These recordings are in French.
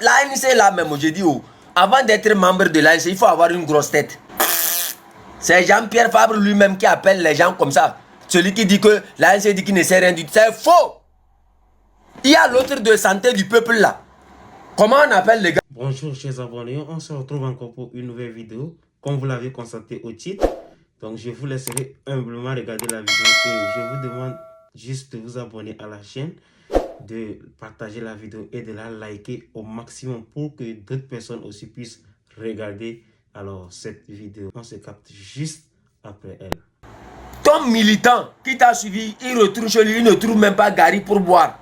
l'ANC là même, j'ai dit, oh, avant d'être membre de l'ANC, il faut avoir une grosse tête. C'est Jean-Pierre Fabre lui-même qui appelle les gens comme ça. Celui qui dit que l'ANC dit qu'il ne sait rien du tout. C'est faux. Il y a l'autre de santé du peuple là. Comment on appelle les gars? Bonjour chers abonnés, on se retrouve encore pour une nouvelle vidéo. Comme vous l'avez constaté au titre. Donc je vous laisserai humblement regarder la vidéo. Et je vous demande juste de vous abonner à la chaîne, de partager la vidéo et de la liker au maximum pour que d'autres personnes aussi puissent regarder alors cette vidéo. On se capte juste après elle. Ton militant qui t'a suivi, il retourne chez lui, il ne trouve même pas Gary pour boire.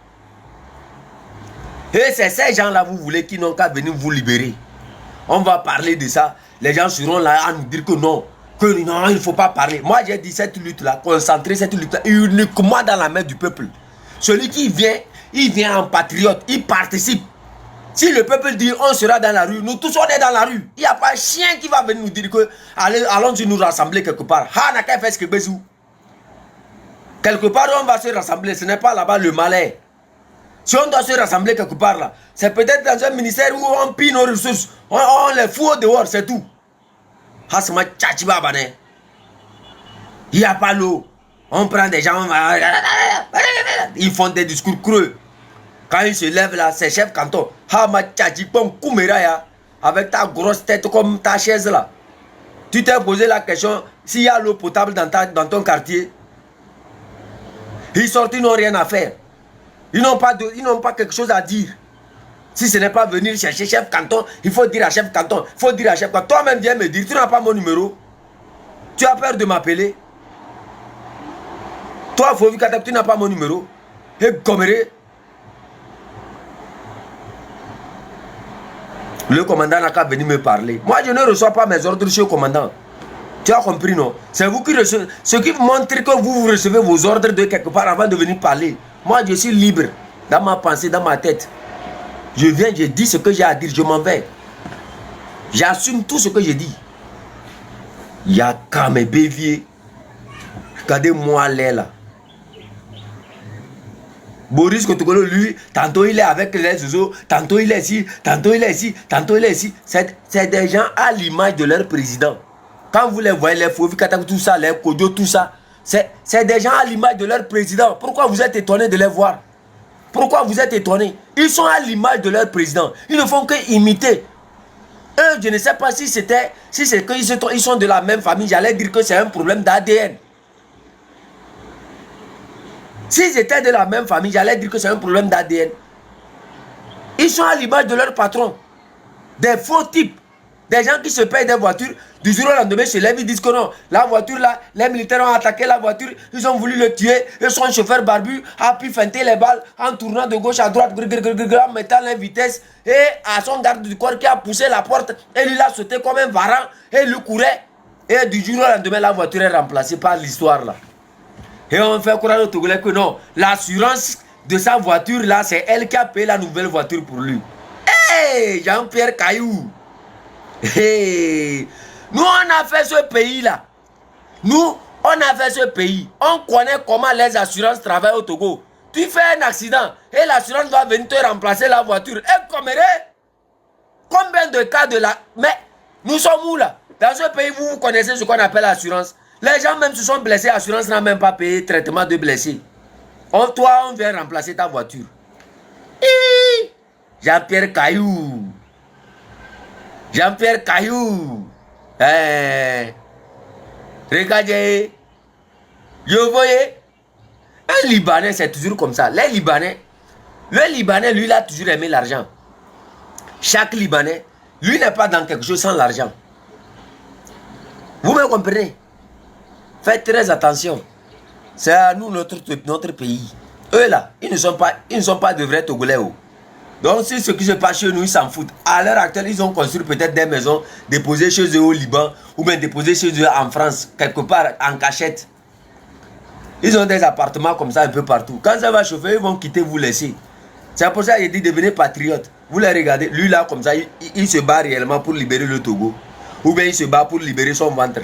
Et c'est ces gens-là, vous voulez, qui n'ont qu'à venir vous libérer. On va parler de ça. Les gens seront là à nous dire que non, il ne faut pas parler. Moi, j'ai dit cette lutte-là, concentrer cette lutte-là uniquement dans la main du peuple. Celui qui vient, il vient en patriote, il participe. Si le peuple dit on sera dans la rue, nous tous on est dans la rue. Il n'y a pas un chien qui va venir nous dire que allons-y nous rassembler quelque part. Quelque part où on va se rassembler, ce n'est pas là-bas le malais. Si on doit se rassembler quelque part là, c'est peut-être dans un ministère où on pille nos ressources. On les fout au dehors, c'est tout. Il n'y a pas l'eau. On prend des gens, ils font des discours creux. Quand ils se lèvent là, c'est chef canton. Avec ta grosse tête comme ta chaise là. Tu t'es posé la question, s'il y a l'eau potable dans ton quartier, ils sortent, ils n'ont rien à faire. Ils n'ont pas quelque chose à dire. Si ce n'est pas venir chercher chef canton, il faut dire à chef canton. Il faut dire à chef canton. Toi-même viens me dire, tu n'as pas mon numéro. Tu as peur de m'appeler. Toi, tu n'as pas mon numéro. Et Goméré. Le commandant n'a qu'à venir me parler. Moi, je ne reçois pas mes ordres chez le commandant. Tu as compris, non? C'est vous qui recevez. Ce qui montre que vous recevez vos ordres de quelque part avant de venir parler. Moi, je suis libre dans ma pensée, dans ma tête. Je viens, je dis ce que j'ai à dire, je m'en vais. J'assume tout ce que je dis. Il y a qu'à mes béviers. Regardez-moi là. Boris Kotokolo, lui, tantôt il est avec les oiseaux, tantôt il est ici, tantôt il est ici, tantôt il est ici. C'est des gens à l'image de leur président. Quand vous les voyez, les Fovi Katakou, tout ça, les Kodio, tout ça, c'est des gens à l'image de leur président. Pourquoi vous êtes étonné de les voir? Pourquoi vous êtes étonné? Ils sont à l'image de leur président. Ils ne font que imiter. Eux, je ne sais pas si c'est qu'ils sont de la même famille. J'allais dire que c'est un problème d'ADN. S'ils étaient de la même famille, j'allais dire que c'est un problème d'ADN. Ils sont à l'image de leur patron. Des faux types. Des gens qui se payent des voitures. Du jour au lendemain, se lèvent, ils disent que non. La voiture là, les militaires ont attaqué la voiture. Ils ont voulu le tuer. Et son chauffeur barbu a pu feinter les balles en tournant de gauche à droite, en mettant la vitesse. Et à son garde du corps qui a poussé la porte. Et lui a sauté comme un varan. Et lui courait. Et du jour au lendemain, la voiture est remplacée par l'histoire là. Et on fait croire au Togolais que non. L'assurance de sa voiture là, c'est elle qui a payé la nouvelle voiture pour lui. Hey, Jean-Pierre Caillou. Hey. Nous, on a fait ce pays là. Nous, on a fait ce pays. On connaît comment les assurances travaillent au Togo. Tu fais un accident et l'assurance va venir te remplacer la voiture. Et Goméré, combien de cas de la... Mais nous sommes où là? Dans ce pays, vous connaissez ce qu'on appelle l'assurance. Les gens même se sont blessés, l'assurance n'a même pas payé traitement de blessés. Toi, on vient remplacer ta voiture. Jean-Pierre Caillou. Jean-Pierre Caillou. Regardez. Je voyais. Un Libanais, c'est toujours comme ça. Les Libanais. Le Libanais, lui, il a toujours aimé l'argent. Chaque Libanais, lui, n'est pas dans quelque chose sans l'argent. Vous me comprenez? Faites très attention. C'est à nous, notre pays. Eux là, ils ne sont pas de vrais Togolais. Donc si ce qui se passe chez nous, ils s'en foutent. À l'heure actuelle, ils ont construit peut-être des maisons déposées chez eux au Liban ou bien déposées chez eux en France, quelque part en cachette. Ils ont des appartements comme ça un peu partout. Quand ça va chauffer, ils vont quitter, vous laisser. C'est pour ça qu'il dit devenez patriote. Vous les regardez, lui là comme ça, il se bat réellement pour libérer le Togo. Ou bien il se bat pour libérer son ventre.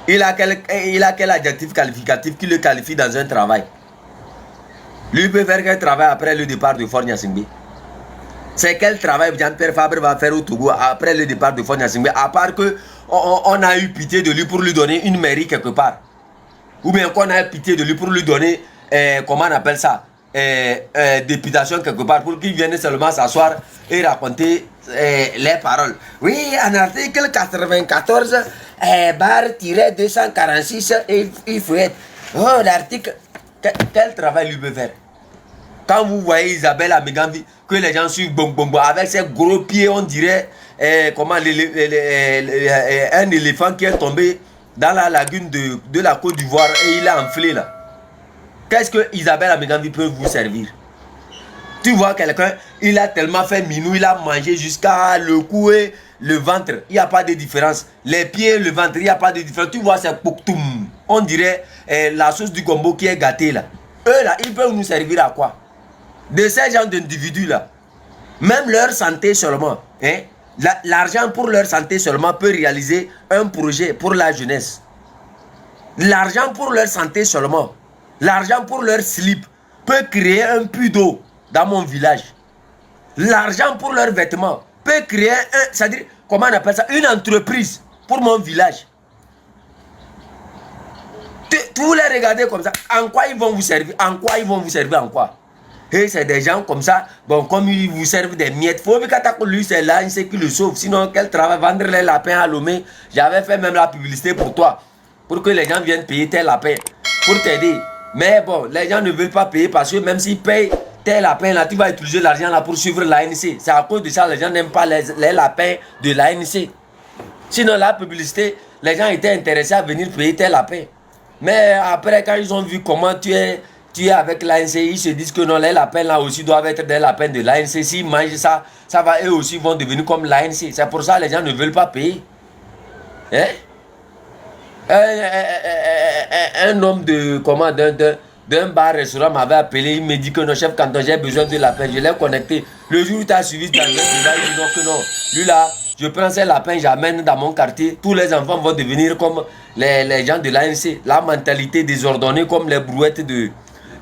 Il a quel adjectif qualificatif qui le qualifie dans un travail? Lui peut faire quel travail après le départ de Fort Gnassingbé? C'est quel travail Jean-Pierre Fabre va faire au Togo après le départ de Faure Gnassingbé, à part que on a eu pitié de lui pour lui donner une mairie quelque part. Ou bien qu'on a eu pitié de lui pour lui donner, comment on appelle ça, députation quelque part, pour qu'il vienne seulement s'asseoir et raconter les paroles. Oui, en article 94, barre 246, il faut être. Oh, l'article, quel travail lui veut faire? Quand vous voyez Isabelle Amégambi, que les gens suivent avec ses gros pieds, on dirait comment un éléphant qui est tombé dans la lagune de la Côte d'Ivoire et il est enflé là. Qu'est-ce que Isabelle Amégambi peut vous servir? Tu vois quelqu'un, il a tellement fait minou, il a mangé jusqu'à le cou et le ventre. Il n'y a pas de différence. Les pieds, le ventre, il n'y a pas de différence. Tu vois, c'est pouktoum. On dirait la sauce du gombo qui est gâtée là. Eux là, ils peuvent nous servir à quoi? De ces gens d'individus là, même leur santé seulement, hein, l'argent pour leur santé seulement peut réaliser un projet pour la jeunesse. L'argent pour leur santé seulement, l'argent pour leur slip peut créer un puits d'eau dans mon village. L'argent pour leurs vêtements peut créer c'est-à-dire, comment on appelle ça, une entreprise pour mon village. Vous les regardez comme ça, en quoi ils vont vous servir? En quoi ils vont vous servir? En quoi? Et c'est des gens comme ça, bon, comme ils vous servent des miettes. Faut que lui, c'est là, c'est qui le sauve. Sinon, quel travail, vendre les lapins à Lomé. J'avais fait même la publicité pour toi, pour que les gens viennent payer tes lapins, pour t'aider. Mais bon, les gens ne veulent pas payer parce que même s'ils payent tes lapins là, tu vas utiliser l'argent là pour suivre l'ANC. C'est à cause de ça que les gens n'aiment pas les lapins de l'ANC. Sinon, la publicité, les gens étaient intéressés à venir payer tes lapins. Mais après, quand ils ont vu comment tu es avec l'ANC, ils se disent que non, les lapins là aussi doivent être des lapins de l'ANC. S'ils mangent ça, ça va, eux aussi vont devenir comme l'ANC. C'est pour ça que les gens ne veulent pas payer. Hein? Un homme de comment d'un bar-restaurant m'avait appelé, il me dit que non, chef, quand j'ai besoin de lapin, je l'ai connecté. Le jour où tu as suivi dans le il dit non, que non. Lui là, je prends ces lapins, j'amène dans mon quartier. Tous les enfants vont devenir comme les gens de l'ANC. La mentalité désordonnée comme les brouettes de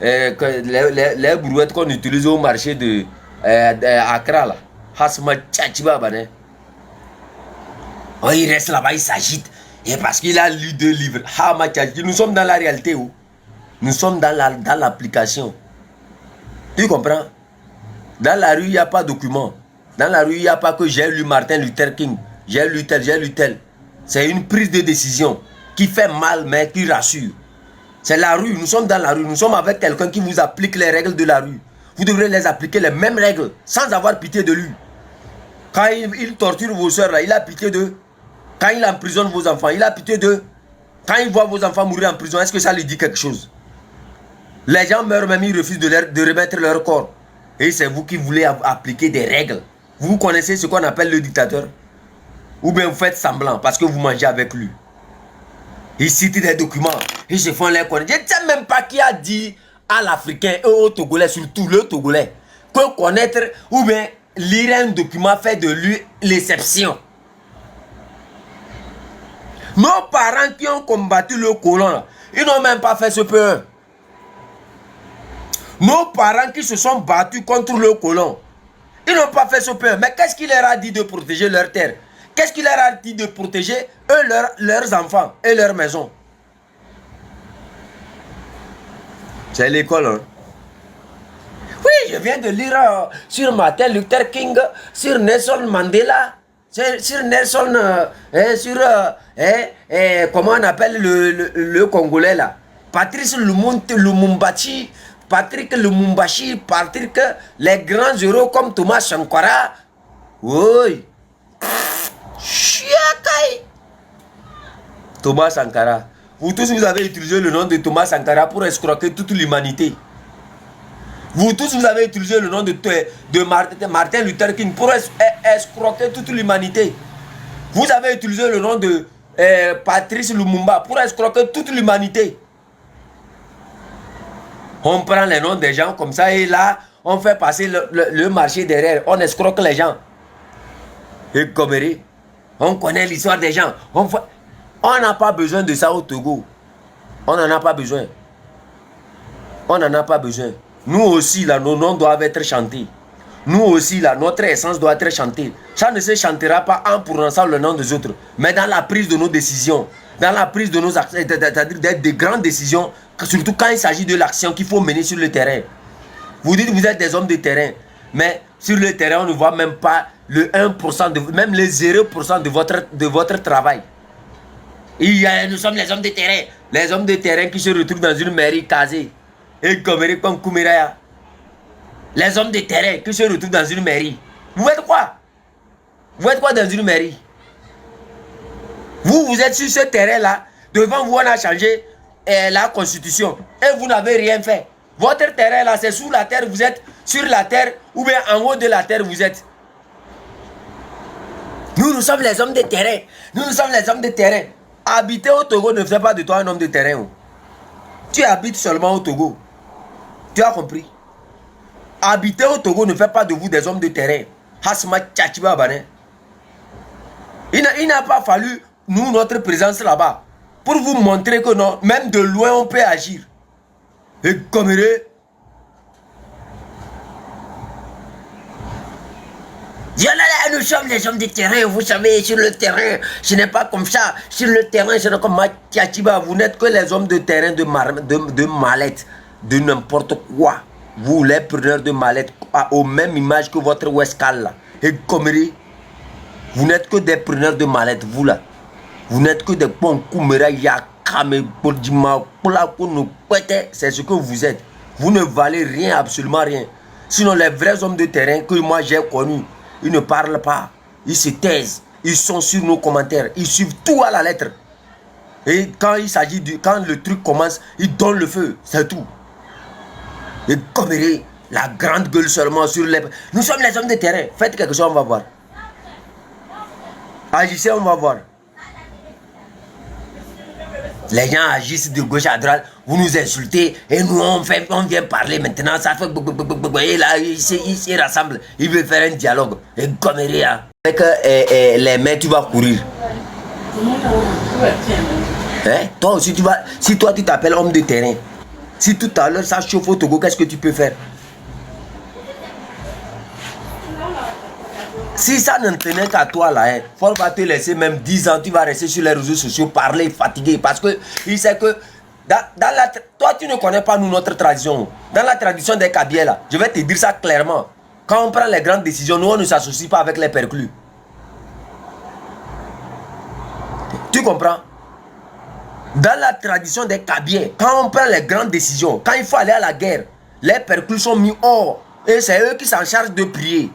les brouettes qu'on utilise au marché de Accra là. Hasma Tchachiba Bané. Oh, il reste là-bas, il s'agite. Et parce qu'il a lu 2 livres. Nous sommes dans la réalité où? Nous sommes dans l'application. Tu comprends? Dans la rue, il n'y a pas de document. Dans la rue, il n'y a pas que j'ai lu Martin Luther King. J'ai lu tel. C'est une prise de décision qui fait mal, mais qui rassure. C'est la rue, nous sommes dans la rue. Nous sommes avec quelqu'un qui vous applique les règles de la rue. Vous devrez les appliquer les mêmes règles, sans avoir pitié de lui. Quand il torture vos soeurs, là, il a pitié d'eux. Quand il emprisonne vos enfants, il a pitié d'eux. Quand il voit vos enfants mourir en prison, est-ce que ça lui dit quelque chose? Les gens meurent même, ils refusent de remettre leur corps. Et c'est vous qui voulez appliquer des règles. Vous connaissez ce qu'on appelle le dictateur? Ou bien vous faites semblant parce que vous mangez avec lui. Ils citent des documents, ils se font les connaître. Je ne sais même pas qui a dit à l'Africain et aux Togolais, surtout le Togolais, que connaître ou bien lire un document fait de lui l'exception. Nos parents qui ont combattu le colon, ils n'ont même pas fait ce peu. Nos parents qui se sont battus contre le colon, ils n'ont pas fait ce peu. Mais qu'est-ce qu'il leur a dit de protéger leur terre? Qu'est-ce qu'il leur a dit de protéger eux, leurs enfants et leurs maisons? C'est l'école. Hein? Oui, je viens de lire sur Martin Luther King, sur Nelson Mandela, sur Nelson, comment on appelle le Congolais là? Patrice Lumumbashi, Patrick Lumumbashi, Patrick, les grands héros comme Thomas Sankara. Oui. Thomas Sankara. Vous tous, vous avez utilisé le nom de Thomas Sankara pour escroquer toute l'humanité. Vous tous, vous avez utilisé le nom de Martin Luther King pour escroquer toute l'humanité. Vous avez utilisé le nom de Patrice Lumumba pour escroquer toute l'humanité. On prend les noms des gens comme ça et là, on fait passer le marché derrière. On escroque les gens. Et Coméré, on connaît l'histoire des gens. On n'a pas besoin de ça au Togo. On n'en a pas besoin. On n'en a pas besoin. Nous aussi, là, nos noms doivent être chantés. Nous aussi, là, notre essence doit être chantée. Ça ne se chantera pas en prononçant le nom des autres, mais dans la prise de nos décisions, dans la prise de nos actions, c'est-à-dire des grandes décisions, surtout quand il s'agit de l'action qu'il faut mener sur le terrain. Vous dites que vous êtes des hommes de terrain, mais sur le terrain, on ne voit même pas le 1%, même le 0% de votre travail. Nous sommes les hommes de terrain. Les hommes de terrain qui se retrouvent dans une mairie casée. Et comme Koumiraya. Les hommes de terrain qui se retrouvent dans une mairie. Vous faites quoi? Vous faites quoi dans une mairie? Vous êtes sur ce terrain-là. Devant vous, on a changé la constitution. Et vous n'avez rien fait. Votre terrain-là, c'est sous la terre. Vous êtes sur la terre ou bien en haut de la terre, vous êtes. Nous sommes les hommes de terrain. Nous sommes les hommes de terrain. Habiter au Togo ne fait pas de toi un homme de terrain. Tu habites seulement au Togo. Tu as compris? Habiter au Togo ne fait pas de vous des hommes de terrain. Hasma Tchachiba Bané. Il n'a pas fallu, nous, notre présence là-bas, pour vous montrer que non, même de loin, on peut agir. Et comme nous sommes les hommes de terrain, vous savez, sur le terrain, ce n'est pas comme ça. Sur le terrain, ce n'est comme Tchachiba. Vous n'êtes que les hommes de terrain de mallette, de n'importe quoi. Vous, les preneurs de mallette, aux mêmes images que votre Wescal là. Et comme vous n'êtes que des preneurs de mallette, vous là. Vous n'êtes que des bons koumera yakame podima c'est ce que vous êtes. Vous ne valez rien, absolument rien. Sinon, les vrais hommes de terrain que moi j'ai connus, ils ne parlent pas, ils se taisent, ils sont sur nos commentaires, ils suivent tout à la lettre. Et quand il s'agit quand le truc commence, ils donnent le feu, c'est tout. Et comme la grande gueule seulement sur les... Nous sommes les hommes de terrain, faites quelque chose, on va voir. Agissez, on va voir. Les gens agissent de gauche à droite, vous nous insultez et nous on vient parler maintenant, ça fait et là ils se rassemblent, ils veulent faire un dialogue. Et comme rien, avec les mains tu vas courir. Hein? Toi aussi tu vas, si toi tu t'appelles homme de terrain, si tout à l'heure ça chauffe au Togo, qu'est-ce que tu peux faire? Si ça ne tenait qu'à toi là, il faut pas te laisser même 10 ans, tu vas rester sur les réseaux sociaux, parler, fatigué. Parce que il sait que toi tu ne connais pas nous, notre tradition. Dans la tradition des Kabyles là, je vais te dire ça clairement. Quand on prend les grandes décisions, nous on ne s'associe pas avec les perclus. Tu comprends? Dans la tradition des Kabyles, quand on prend les grandes décisions, quand il faut aller à la guerre, les perclus sont mis hors. Et c'est eux qui s'en chargent de prier.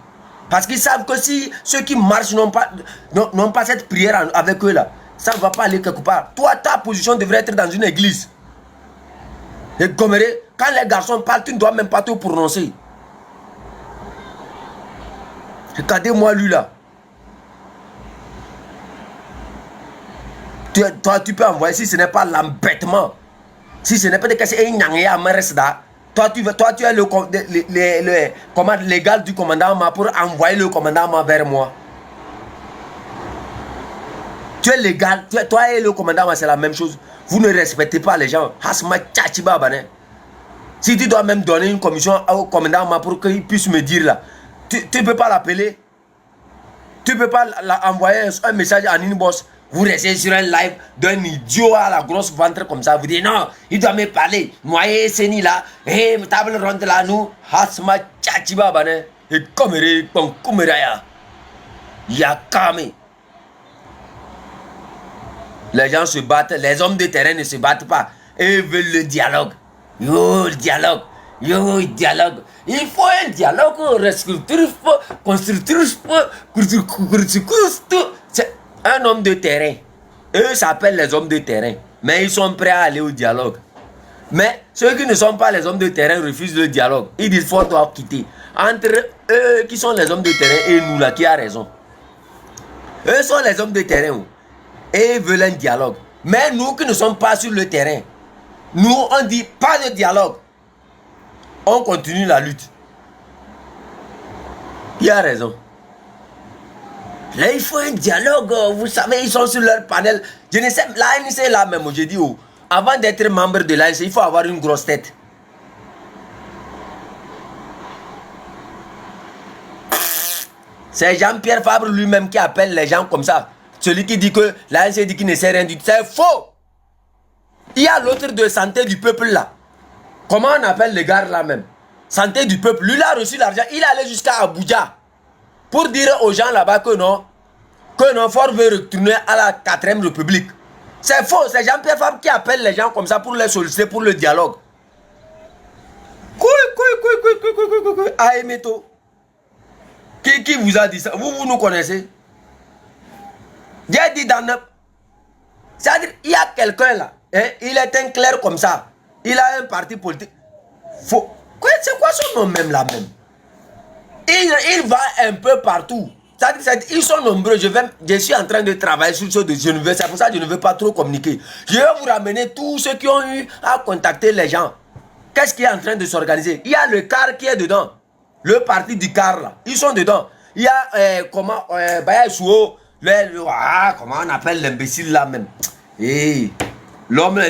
Parce qu'ils savent que si ceux qui marchent n'ont pas cette prière avec eux là, ça ne va pas aller quelque part. Toi, ta position devrait être dans une église. Et comme quand les garçons parlent, tu ne dois même pas te prononcer. Regardez-moi lui là. Toi, tu peux envoyer, si ce n'est pas l'embêtement, si ce n'est pas de casser un là. Toi, tu es le commande légal du commandant pour envoyer le commandant vers moi. Tu es légal, toi et le commandant, c'est la même chose. Vous ne respectez pas les gens. Si tu dois même donner une commission au commandant pour qu'il puisse me dire là, tu ne peux pas l'appeler. Tu ne peux pas envoyer un message à Ninboss. Vous restez sur un live d'un idiot à la grosse ventre comme ça. Vous dites non, il doit me parler. Noyer Seni là, et table ronde là, nous, Hasma Tchachiba Bane, et Komere, Ponkumeraya, Yakame. Les gens se battent, les hommes de terrain ne se battent pas. Ils veulent le dialogue. Yo, le dialogue. Yo, le dialogue. Il faut un dialogue constructif, c'est un homme de terrain. Eux s'appellent les hommes de terrain. Mais ils sont prêts à aller au dialogue. Mais ceux qui ne sont pas les hommes de terrain refusent le dialogue. Ils disent faut doivent quitter. Entre eux qui sont les hommes de terrain et nous là qui a raison. Eux sont les hommes de terrain. Et ils veulent un dialogue. Mais nous qui ne sommes pas sur le terrain, nous on dit pas de dialogue. On continue la lutte. Il a raison. Là, il faut un dialogue. Vous savez, ils sont sur leur panel. Je ne sais, l'ANC est là même. Je dis, oh, avant d'être membre de l'ANC, il faut avoir une grosse tête. C'est Jean-Pierre Fabre lui-même qui appelle les gens comme ça. Celui qui dit que l'ANC dit qu'il ne sait rien du tout. C'est faux. Il y a l'autre de Santé du Peuple là. Comment on appelle le gars là même? Santé du Peuple. Lui, il a reçu l'argent. Il est allé jusqu'à Abuja pour dire aux gens là-bas que non, Ford veut retourner à la 4e République. C'est faux. C'est Jean-Pierre Fabre qui appelle les gens comme ça pour les solliciter pour le dialogue. Ah, Emeto. Qui vous a dit ça? Vous nous connaissez? J'ai dit dans le... C'est-à-dire, il y a quelqu'un là. Hein, il est un clerc comme ça. Il a un parti politique. Faut... C'est quoi son nom même là même? Il va un peu partout. C'est-à-dire, ils sont nombreux. Je suis en train de travailler sur ce dossier. C'est pour ça que je ne veux pas trop communiquer. Je vais vous ramener tous ceux qui ont eu à contacter les gens. Qu'est-ce qui est en train de s'organiser? Il y a le CAR qui est dedans. Le parti du CAR là. Ils sont dedans. Il y a Baya Souo. Comment on appelle l'imbécile là même? Hey, l'homme,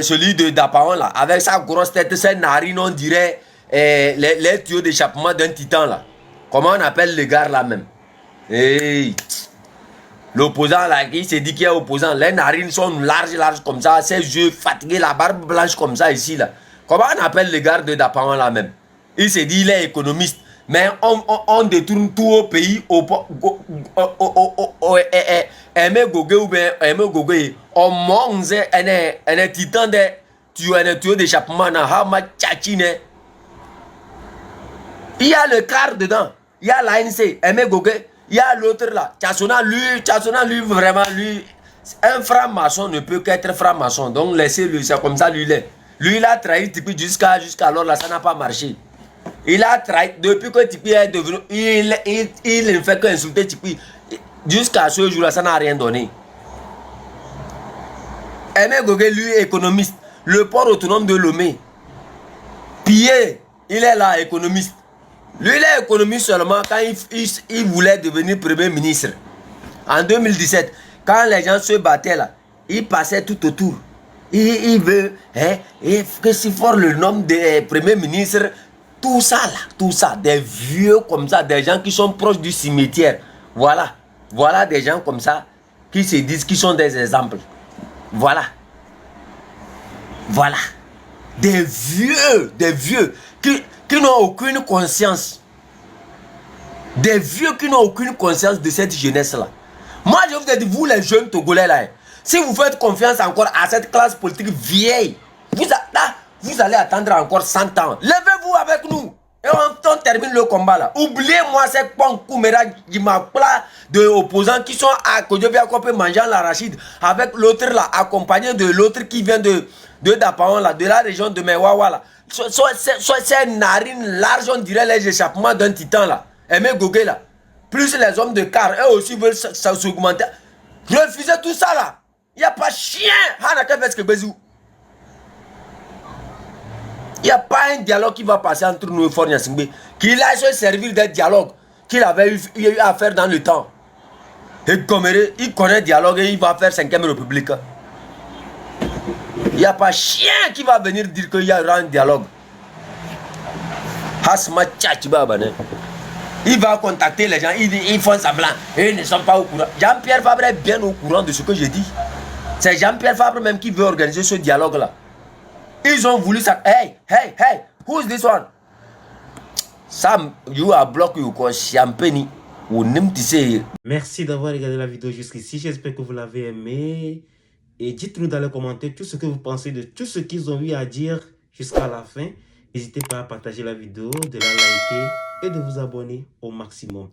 celui de Dapaon là. Avec sa grosse tête, ses narines, on dirait les tuyaux d'échappement d'un titan là. Comment on appelle le gars là même? Hey, l'opposant là, qui s'est dit qu'il est opposant. Les narines sont larges comme ça. Ses yeux fatigués, la barbe blanche comme ça ici là. Comment on appelle le gars de Dapaon là même? Il s'est dit il est économiste. Mais on détourne tout au pays. Aimé Gogé ou bien Aimé Gogé. On mange un titan de tuyau d'échappement. Il y a le quart dedans. Il y a l'ANC, Aimé Gogé. Il y a l'autre là. Tchassona, lui, vraiment, lui. Un franc-maçon ne peut qu'être franc-maçon. Donc laissez-le, c'est comme ça, lui, il est. Lui, il a trahi Tipeee jusqu'à alors là, ça n'a pas marché. Il a trahi, depuis que Tipeee est devenu, il ne fait qu'insulter Tipeee. Jusqu'à ce jour-là, ça n'a rien donné. Aimé Gogé, lui, économiste. Le port autonome de Lomé. Pillé, il est là, économiste. Lui, il est économiste seulement quand il voulait devenir Premier ministre. En 2017, quand les gens se battaient là, il passait tout autour. Il veut, que si fort le nom des premiers ministres, tout ça là, tout ça, des vieux comme ça, des gens qui sont proches du cimetière. Voilà des gens comme ça qui se disent qu'ils sont des exemples. Voilà. Des vieux qui n'ont aucune conscience. Des vieux qui n'ont aucune conscience de cette jeunesse là. Moi je vous ai dit, vous les jeunes Togolais là, si vous faites confiance encore à cette classe politique vieille, vous allez attendre encore 100 ans. Levez-vous avec nous. Et on termine le combat là. Oubliez-moi ces Koumera Jimakla de opposants qui sont à Kodjobia Kopé mangeant l'arachide avec l'autre là, accompagné de l'autre qui vient de Dapaon là, de la région de Mewawa là. Ces narines larges, on dirait les échappements d'un titan là. Aimé Gogé là. Plus les hommes de car, eux aussi veulent s'augmenter. Refusez tout ça là. Il n'y a pas chien. Il n'y a pas un dialogue qui va passer entre nous et Faure Gnassingbé. Qu'il aille se servir d'un dialogue qu'il avait eu à faire dans le temps. Et Goméré, il connaît le dialogue et il va faire 5e République. Il n'y a pas chien qui va venir dire qu'il y aura un dialogue. Hasma Tchatchibabane. Il va contacter les gens, ils font semblant. Et ils ne sont pas au courant. Jean-Pierre Fabre est bien au courant de ce que je dis. C'est Jean-Pierre Fabre même qui veut organiser ce dialogue-là. Ils ont voulu ça. Hey, who's this one? Sam, you are blocked, you call champagne. Merci d'avoir regardé la vidéo jusqu'ici. J'espère que vous l'avez aimé. Et dites-nous dans les commentaires tout ce que vous pensez de tout ce qu'ils ont eu à dire jusqu'à la fin. N'hésitez pas à partager la vidéo, de la liker et de vous abonner au maximum.